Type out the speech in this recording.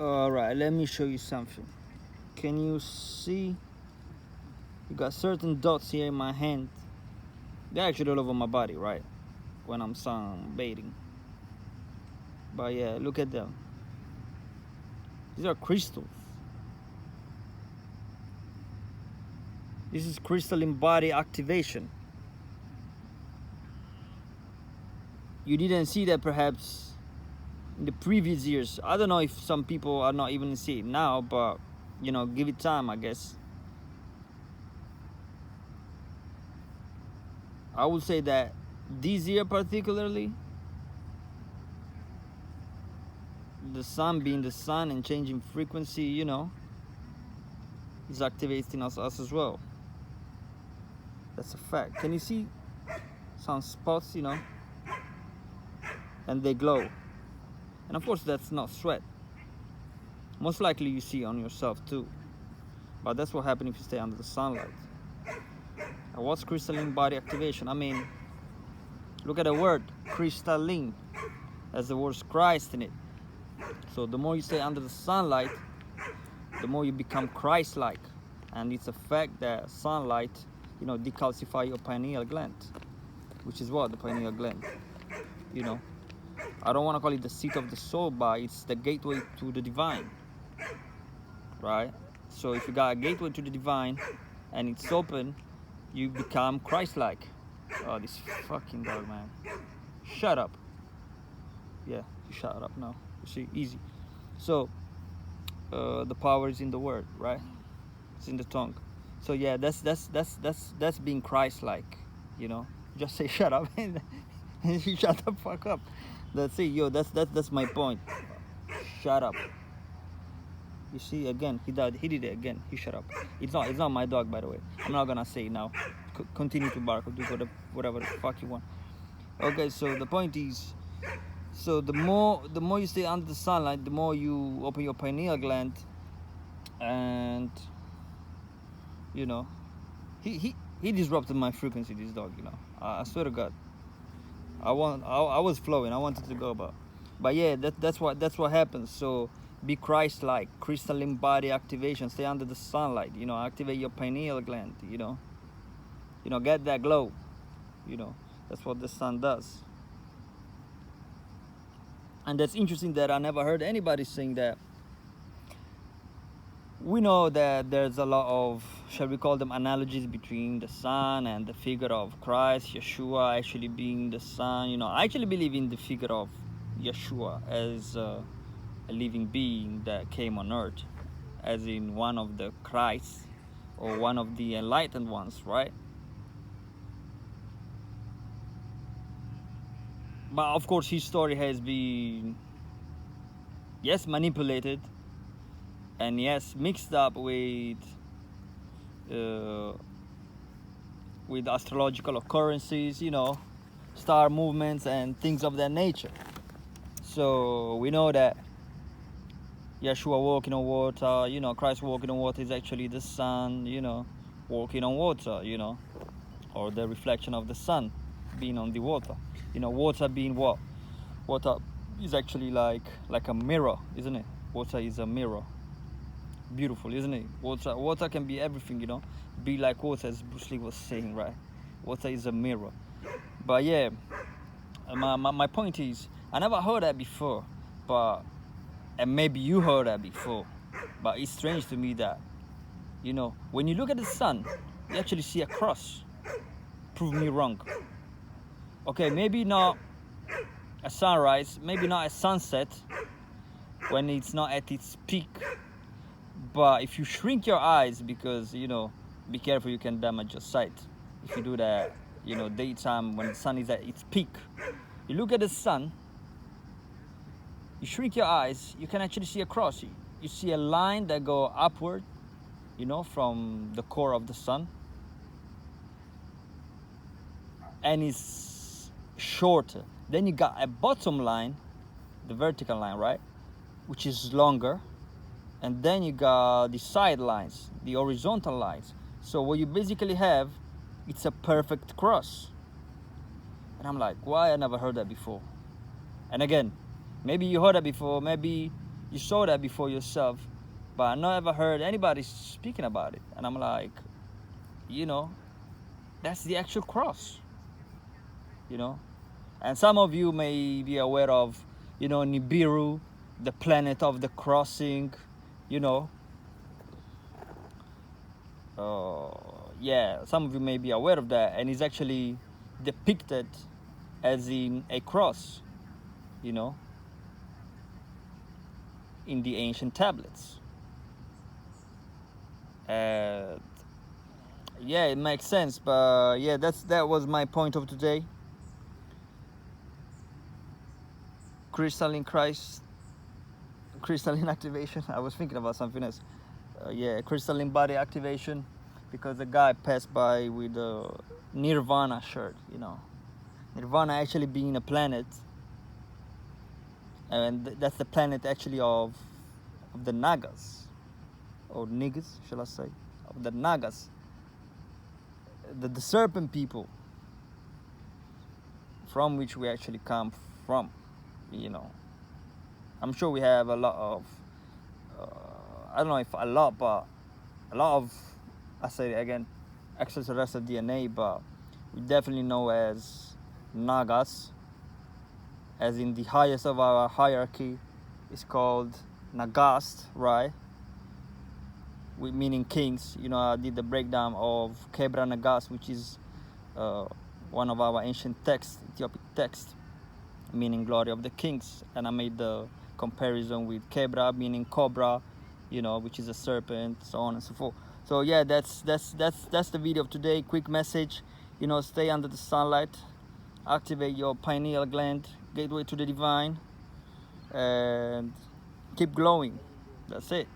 Alright, let me show you something. Can you see? You got certain dots here in my hand. They're actually all over my body, right? When I'm sunbathing. But yeah, look at them. These are crystals. This is crystalline body activation. You didn't see that perhaps in the previous years. I don't know if some people are not even see it now, but you know, give it time, I guess. I would say that this year particularly, the sun being the sun and changing frequency, you know, is activating us as well. That's a fact. Can you see some spots, you know, and they glow? And of course that's not sweat. Most likely you see on yourself too, but that's what happens if you stay under the sunlight. And what's crystalline body activation? I mean, look at the word crystalline, has the word Christ in it. So the more you stay under the sunlight, the more you become Christ-like. And it's a fact that sunlight, you know, decalcify your pineal gland, which is what? The pineal gland, you know. I don't want to call it the seat of the soul, but it's the gateway to the divine, right? So if you got a gateway to the divine and it's open, you become Christ-like. Oh, this fucking dog, man. Shut up. Yeah, you shut up now. You see, easy. So the power is in the word, right? It's in the tongue. So yeah, that's being Christ-like, you know. Just say shut up and you shut the fuck up. That's it, yo. That's my point. Shut up. You see, again, he did it again. He shut up. It's not my dog, by the way. I'm not gonna say it now. Continue to bark or do whatever the fuck you want. Okay, so the point is, so the more you stay under the sunlight, the more you open your pineal gland, and you know, he disrupted my frequency. This dog, you know. I swear to God. I was flowing. I wanted to go, but yeah, that's what happens. So be Christ-like, crystalline body activation. Stay under the sunlight. You know, activate your pineal gland. You know, get that glow. You know, that's what the sun does. And that's interesting that I never heard anybody saying that. We know that there's a lot of, shall we call them, analogies between the sun and the figure of Christ, Yeshua actually being the sun. You know, I actually believe in the figure of Yeshua as a living being that came on earth, as in one of the Christs or one of the enlightened ones, right? But of course his story has been, yes, manipulated, and yes, mixed up with astrological occurrences, you know, star movements and things of that nature. So we know that Yeshua walking on water, you know, Christ walking on water is actually the sun, you know, walking on water, you know, or the reflection of the sun being on the water. You know, water being what? Water is actually like a mirror, isn't it? Water is a mirror. Beautiful, isn't it? Water can be everything, you know. Be like water, as Bruce Lee was saying, right? Water is a mirror. But yeah, my point is, I never heard that before, and maybe you heard that before, but it's strange to me that, you know, when you look at the sun, you actually see a cross. Prove me wrong. Okay, maybe not a sunrise, maybe not a sunset, when it's not at its peak. But if you shrink your eyes, because, you know, be careful, you can damage your sight if you do that, you know, daytime when the sun is at its peak. You look at the sun, you shrink your eyes, you can actually see a cross. You see a line that go upward, you know, from the core of the sun, and it's shorter. Then you got a bottom line, the vertical line, right, which is longer. And then you got the side lines, the horizontal lines. So what you basically have, it's a perfect cross. And I'm like, why? I never heard that before. And again, maybe you heard that before, maybe You saw that before yourself, but I never heard anybody speaking about it. And I'm like, you know, that's the actual cross, you know. And some of you may be aware of, you know, Nibiru, the planet of the crossing, you know. Yeah, some of you may be aware of that, and it's actually depicted as in a cross, you know, in the ancient tablets. And yeah, it makes sense, but yeah, that was my point of today. Crystalline crystalline activation. I was thinking about something else. Yeah, crystalline body activation, because the guy passed by with a Nirvana shirt, you know. Nirvana actually being a planet, and that's the planet actually of the Nagas, or niggas, shall I say, of the Nagas, the serpent people, from which we actually come from, you know. I'm sure we have a lot of, I don't know if a lot, but a lot of, I say it again, extraterrestrial DNA, but we definitely know as Nagas, as in the highest of our hierarchy is called Nagast, right? Meaning kings. You know, I did the breakdown of Kebra Nagas, which is one of our ancient texts, Ethiopic text, meaning glory of the kings. And I made the comparison with Kebra, meaning cobra, you know, which is a serpent, so on and so forth. So yeah, that's the video of today. Quick message, you know, stay under the sunlight, activate your pineal gland, gateway to the divine, and keep glowing. That's it.